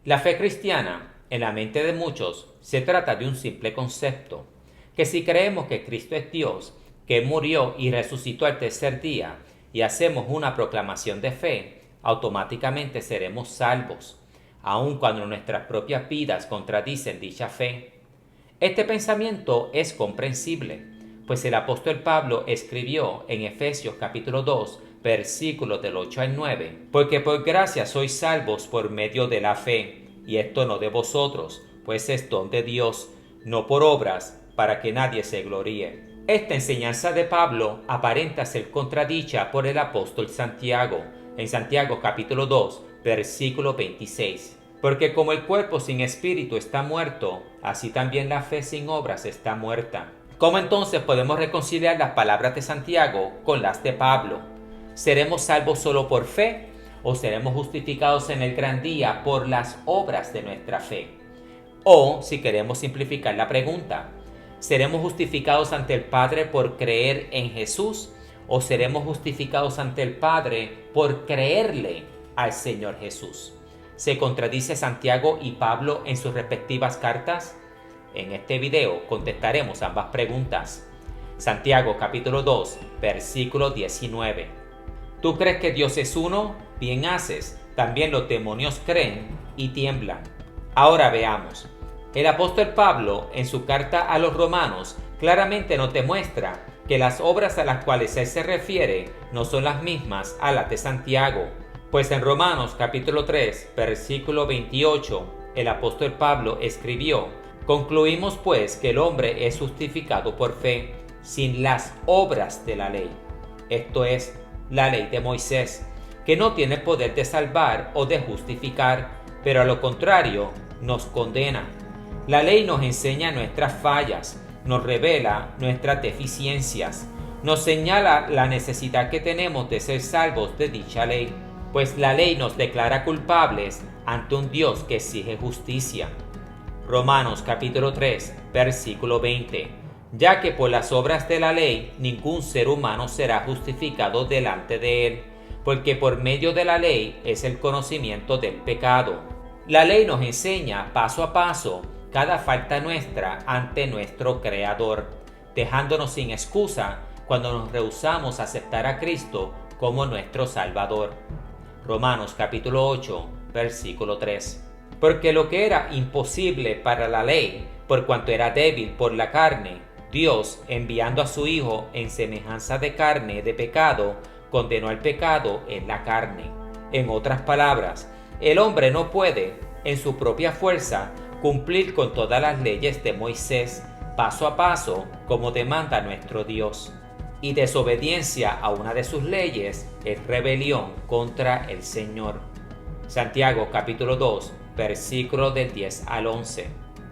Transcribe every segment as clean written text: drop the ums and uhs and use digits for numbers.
La fe cristiana, en la mente de muchos, se trata de un simple concepto, que si creemos que Cristo es Dios, que murió y resucitó al tercer día, y hacemos una proclamación de fe, automáticamente seremos salvos, aun cuando nuestras propias vidas contradicen dicha fe. Este pensamiento es comprensible, pues el apóstol Pablo escribió en Efesios capítulo 2, versículos del 8 al 9, porque por gracia sois salvos por medio de la fe, y esto no de vosotros, pues es don de Dios, no por obras, para que nadie se gloríe. Esta enseñanza de Pablo aparenta ser contradicha por el apóstol Santiago, en Santiago capítulo 2, versículo 26. Porque como el cuerpo sin espíritu está muerto, así también la fe sin obras está muerta. ¿Cómo entonces podemos reconciliar las palabras de Santiago con las de Pablo? ¿Seremos salvos solo por fe o seremos justificados en el gran día por las obras de nuestra fe? O, si queremos simplificar la pregunta, ¿seremos justificados ante el Padre por creer en Jesús o seremos justificados ante el Padre por creerle al Señor Jesús? ¿Se contradice Santiago y Pablo en sus respectivas cartas? En este video contestaremos ambas preguntas. Santiago capítulo 2, versículo 19. ¿Tú crees que Dios es uno? Bien haces. También los demonios creen y tiemblan. Ahora veamos. El apóstol Pablo, en su carta a los romanos, claramente nos demuestra que las obras a las cuales él se refiere no son las mismas a las de Santiago. Pues en Romanos capítulo 3, versículo 28, el apóstol Pablo escribió: concluimos pues que el hombre es justificado por fe, sin las obras de la ley. Esto es, la ley de Moisés, que no tiene poder de salvar o de justificar, pero a lo contrario, nos condena. La ley nos enseña nuestras fallas, nos revela nuestras deficiencias, nos señala la necesidad que tenemos de ser salvos de dicha ley, pues la ley nos declara culpables ante un Dios que exige justicia. Romanos capítulo 3, versículo 20. Ya que por las obras de la ley ningún ser humano será justificado delante de él, porque por medio de la ley es el conocimiento del pecado. La ley nos enseña paso a paso cada falta nuestra ante nuestro Creador, dejándonos sin excusa cuando nos rehusamos a aceptar a Cristo como nuestro Salvador. Romanos capítulo 8, versículo 3. Porque lo que era imposible para la ley, por cuanto era débil por la carne, Dios, enviando a su Hijo en semejanza de carne de pecado, condenó al pecado en la carne. En otras palabras, el hombre no puede, en su propia fuerza, cumplir con todas las leyes de Moisés, paso a paso, como demanda nuestro Dios. Y desobediencia a una de sus leyes es rebelión contra el Señor. Santiago capítulo 2, versículos del 10 al 11.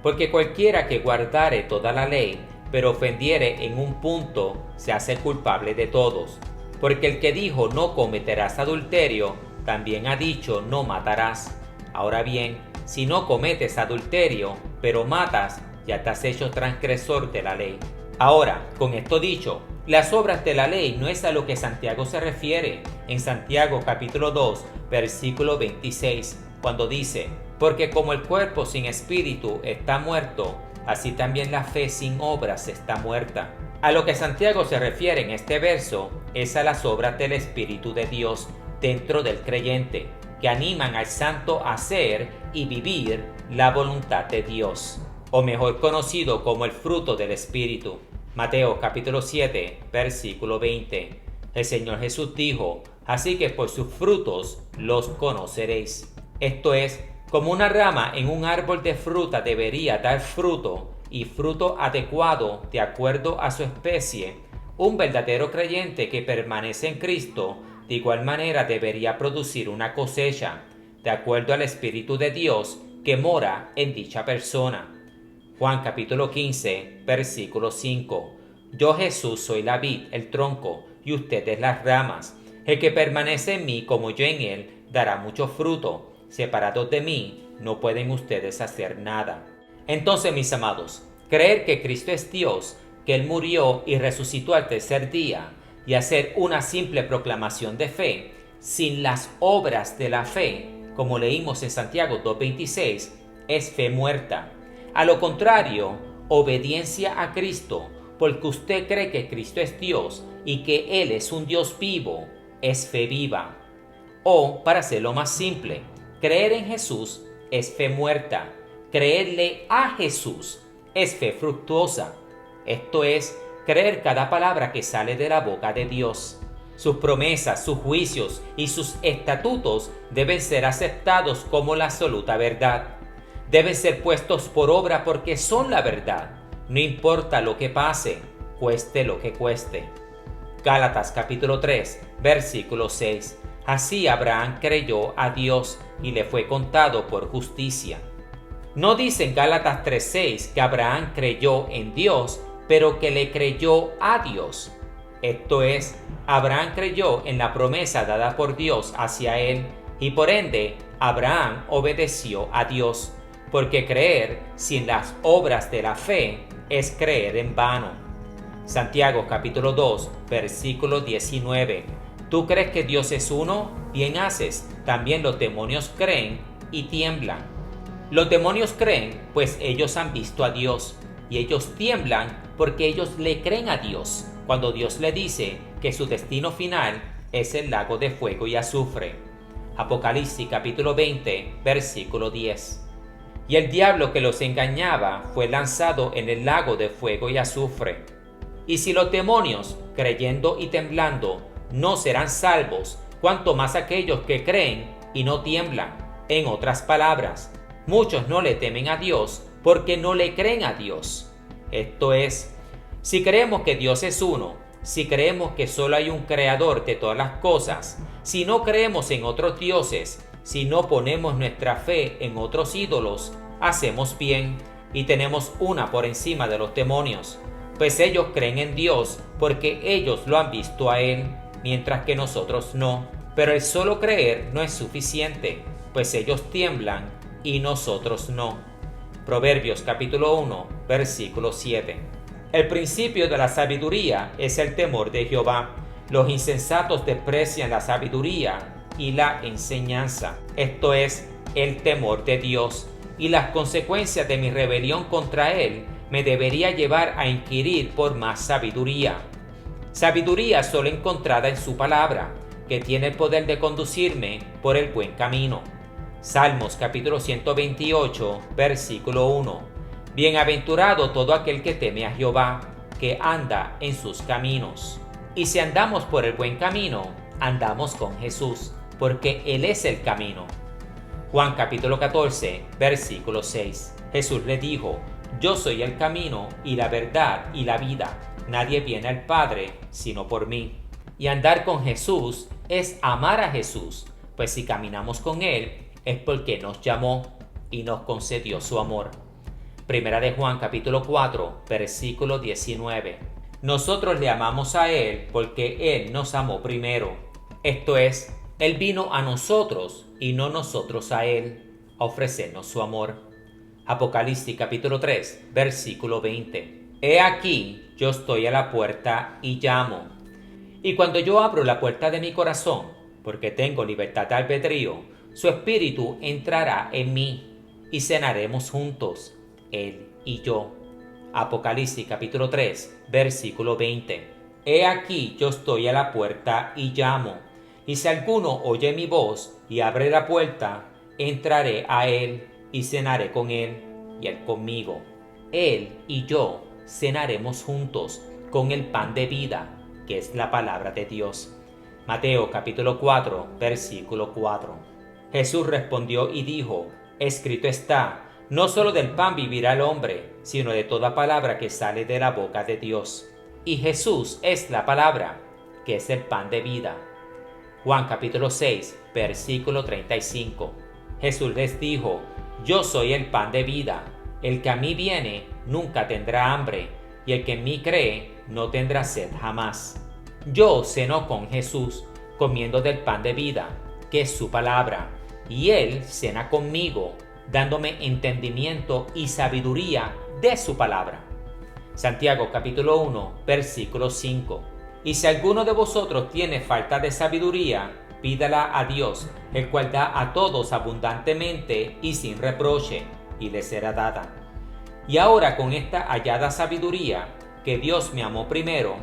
Porque cualquiera que guardare toda la ley, pero ofendiere en un punto, se hace culpable de todos. Porque el que dijo no cometerás adulterio, también ha dicho no matarás. Ahora bien, si no cometes adulterio, pero matas, ya te has hecho transgresor de la ley. Ahora, con esto dicho, las obras de la ley no es a lo que Santiago se refiere en Santiago capítulo 2, versículo 26, cuando dice: porque como el cuerpo sin espíritu está muerto, así también la fe sin obras está muerta. A lo que Santiago se refiere en este verso es a las obras del Espíritu de Dios dentro del creyente, que animan al santo a hacer y vivir la voluntad de Dios, o mejor conocido como el fruto del Espíritu. Mateo capítulo 7, versículo 20. El Señor Jesús dijo: así que por sus frutos los conoceréis. Esto es, como una rama en un árbol de fruta debería dar fruto, y fruto adecuado de acuerdo a su especie, un verdadero creyente que permanece en Cristo de igual manera debería producir una cosecha, de acuerdo al Espíritu de Dios que mora en dicha persona. Juan capítulo 15, versículo 5. Yo Jesús soy la vid, el tronco, y ustedes las ramas. El que permanece en mí como yo en él, dará mucho fruto. Separados de mí, no pueden ustedes hacer nada. Entonces, mis amados, creer que Cristo es Dios, que Él murió y resucitó al tercer día, y hacer una simple proclamación de fe, sin las obras de la fe, como leímos en Santiago 2:26, es fe muerta. A lo contrario, obediencia a Cristo, porque usted cree que Cristo es Dios y que Él es un Dios vivo, es fe viva. O, para hacerlo más simple, creer en Jesús es fe muerta. Creerle a Jesús es fe fructuosa. Esto es, creer cada palabra que sale de la boca de Dios. Sus promesas, sus juicios y sus estatutos deben ser aceptados como la absoluta verdad. Deben ser puestos por obra porque son la verdad. No importa lo que pase, cueste lo que cueste. Gálatas capítulo 3, versículo 6. Así Abraham creyó a Dios y le fue contado por justicia. No dice en Gálatas 3:6 que Abraham creyó en Dios, pero que le creyó a Dios. Esto es, Abraham creyó en la promesa dada por Dios hacia él y por ende Abraham obedeció a Dios, porque creer sin las obras de la fe es creer en vano. Santiago capítulo 2, versículo 19. ¿Tú crees que Dios es uno? Bien haces. También los demonios creen y tiemblan. Los demonios creen, pues ellos han visto a Dios, y ellos tiemblan porque ellos le creen a Dios, cuando Dios le dice que su destino final es el lago de fuego y azufre. Apocalipsis capítulo 20, versículo 10. Y el diablo que los engañaba fue lanzado en el lago de fuego y azufre. Y si los demonios, creyendo y temblando, no serán salvos, cuanto más aquellos que creen y no tiemblan. En otras palabras, muchos no le temen a Dios porque no le creen a Dios. Esto es, si creemos que Dios es uno, si creemos que solo hay un creador de todas las cosas, si no creemos en otros dioses, si no ponemos nuestra fe en otros ídolos, hacemos bien y tenemos una por encima de los demonios, pues ellos creen en Dios porque ellos lo han visto a Él, mientras que nosotros no. Pero el solo creer no es suficiente, pues ellos tiemblan y nosotros no. Proverbios capítulo 1, versículo 7. El principio de la sabiduría es el temor de Jehová. Los insensatos desprecian la sabiduría y la enseñanza. Esto es, el temor de Dios. Y las consecuencias de mi rebelión contra Él me debería llevar a inquirir por más sabiduría. Sabiduría solo encontrada en su palabra, que tiene el poder de conducirme por el buen camino. Salmos capítulo 128, versículo 1. Bienaventurado todo aquel que teme a Jehová, que anda en sus caminos. Y si andamos por el buen camino, andamos con Jesús, porque Él es el camino. Juan capítulo 14, versículo 6. Jesús le dijo, yo soy el camino y la verdad y la vida. Nadie viene al Padre sino por mí. Y andar con Jesús es amar a Jesús, pues si caminamos con Él es porque nos llamó y nos concedió su amor. Primera de Juan capítulo 4, versículo 19. Nosotros le amamos a Él porque Él nos amó primero. Esto es, Él vino a nosotros y no nosotros a Él, a ofrecernos su amor. Apocalipsis capítulo 3, versículo 20. He aquí, yo estoy a la puerta y llamo. Y cuando yo abro la puerta de mi corazón, porque tengo libertad de albedrío, su espíritu entrará en mí y cenaremos juntos, Él y yo. Apocalipsis capítulo 3, versículo 20. He aquí, yo estoy a la puerta y llamo. Y si alguno oye mi voz y abre la puerta, entraré a él y cenaré con él y él conmigo. Él y yo cenaremos juntos con el pan de vida, que es la palabra de Dios. Mateo capítulo 4, versículo 4. Jesús respondió y dijo, escrito está, no solo del pan vivirá el hombre, sino de toda palabra que sale de la boca de Dios. Y Jesús es la palabra, que es el pan de vida. Juan capítulo 6, versículo 35. Jesús les dijo, yo soy el pan de vida. El que a mí viene nunca tendrá hambre, y el que en mí cree no tendrá sed jamás. Yo ceno con Jesús, comiendo del pan de vida, que es su palabra, y Él cena conmigo, dándome entendimiento y sabiduría de su palabra. Santiago capítulo 1, versículo 5. Y si alguno de vosotros tiene falta de sabiduría, pídala a Dios, el cual da a todos abundantemente y sin reproche, y le será dada. Y ahora con esta hallada sabiduría, que Dios me amó primero,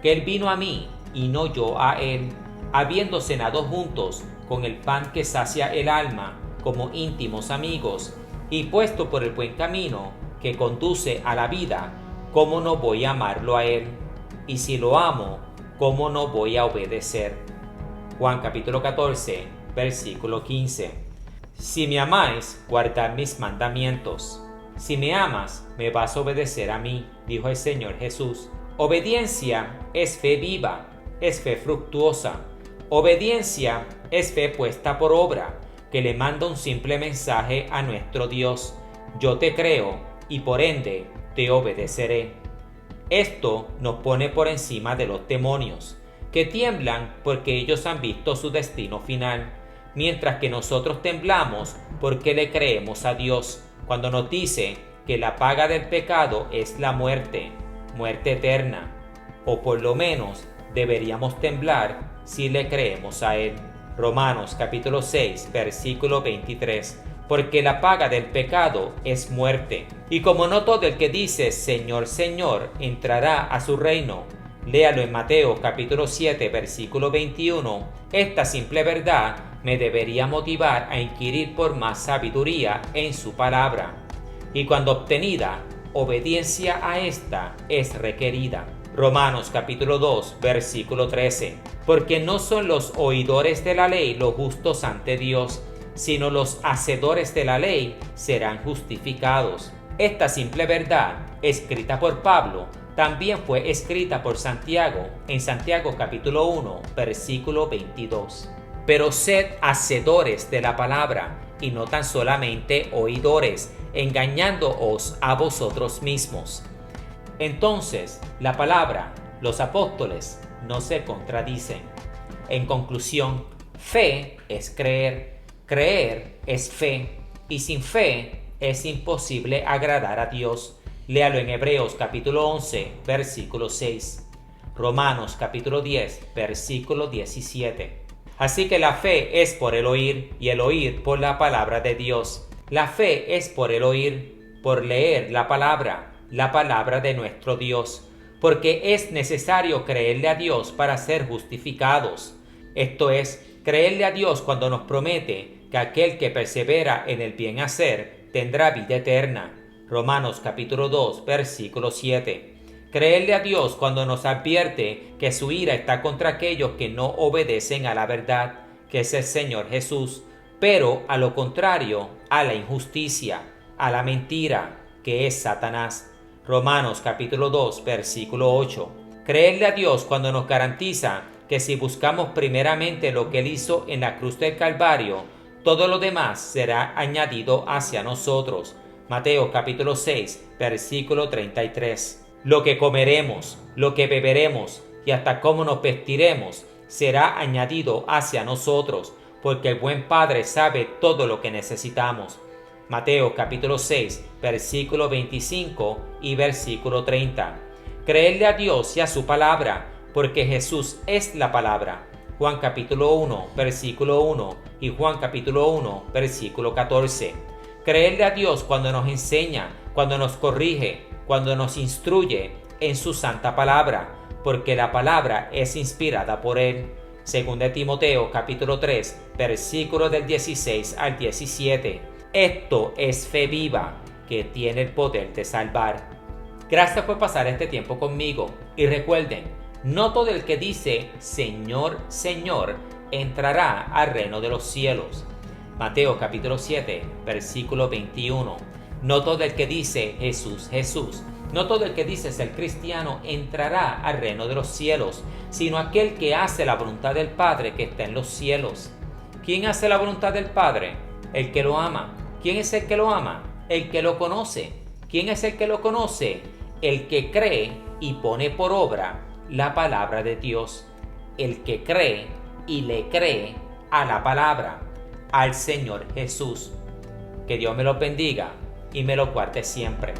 que Él vino a mí y no yo a Él, habiendo cenado juntos con el pan que sacia el alma, como íntimos amigos, y puesto por el buen camino que conduce a la vida, ¿cómo no voy a amarlo a Él? Y si lo amo, ¿cómo no voy a obedecer? Juan capítulo 14, versículo 15. Si me amáis, guardad mis mandamientos. Si me amas, me vas a obedecer a mí, dijo el Señor Jesús. Obediencia es fe viva, es fe fructuosa. Obediencia es fe puesta por obra, que le manda un simple mensaje a nuestro Dios. Yo te creo y por ende te obedeceré. Esto nos pone por encima de los demonios, que tiemblan porque ellos han visto su destino final, mientras que nosotros temblamos porque le creemos a Dios cuando nos dice que la paga del pecado es la muerte, muerte eterna, o por lo menos deberíamos temblar si le creemos a Él. Romanos capítulo 6, versículo 23. Porque la paga del pecado es muerte. Y como no todo el que dice Señor, Señor entrará a su reino, léalo en Mateo capítulo 7, versículo 21, esta simple verdad me debería motivar a inquirir por más sabiduría en su palabra. Y cuando obtenida, obediencia a esta es requerida. Romanos capítulo 2, versículo 13. Porque no son los oidores de la ley los justos ante Dios, sino los hacedores de la ley serán justificados. Esta simple verdad, escrita por Pablo, también fue escrita por Santiago en Santiago capítulo 1, versículo 22. Pero sed hacedores de la palabra, y no tan solamente oidores, engañándoos a vosotros mismos. Entonces, la palabra, los apóstoles, no se contradicen. En conclusión, fe es creer, creer es fe, y sin fe es imposible agradar a Dios. Léalo en Hebreos capítulo 11, versículo 6. Romanos capítulo 10, versículo 17. Así que la fe es por el oír, y el oír por la palabra de Dios. La fe es por el oír, por leer la palabra de nuestro Dios, porque es necesario creerle a Dios para ser justificados. Esto es, creerle a Dios cuando nos promete que aquel que persevera en el bien hacer tendrá vida eterna. Romanos capítulo 2, versículo 7. Creerle a Dios cuando nos advierte que su ira está contra aquellos que no obedecen a la verdad, que es el Señor Jesús, pero a lo contrario, a la injusticia, a la mentira, que es Satanás. Romanos capítulo 2, versículo 8. Creerle a Dios cuando nos garantiza que si buscamos primeramente lo que Él hizo en la cruz del Calvario, todo lo demás será añadido hacia nosotros. Mateo capítulo 6, versículo 33. Lo que comeremos, lo que beberemos y hasta cómo nos vestiremos será añadido hacia nosotros, porque el buen Padre sabe todo lo que necesitamos. Mateo capítulo 6, versículo 25 y versículo 30. Creerle a Dios y a su palabra, porque Jesús es la palabra. Juan capítulo 1, versículo 1 y Juan capítulo 1, versículo 14. Creerle a Dios cuando nos enseña, cuando nos corrige, cuando nos instruye en su santa palabra, porque la palabra es inspirada por Él. Según de Timoteo capítulo 3, versículos del 16 al 17. Esto es fe viva que tiene el poder de salvar. Gracias por pasar este tiempo conmigo y recuerden, no todo el que dice Señor, Señor entrará al reino de los cielos. Mateo capítulo 7, versículo 21. No todo el que dice Jesús, Jesús, no todo el que dice ser cristiano entrará al reino de los cielos, sino aquel que hace la voluntad del Padre que está en los cielos. ¿Quién hace la voluntad del Padre? El que lo ama. ¿Quién es el que lo ama? El que lo conoce. ¿Quién es el que lo conoce? El que cree y pone por obra la palabra de Dios. El que cree y le cree a la palabra, al Señor Jesús. Que Dios me lo bendiga y me lo guarde siempre.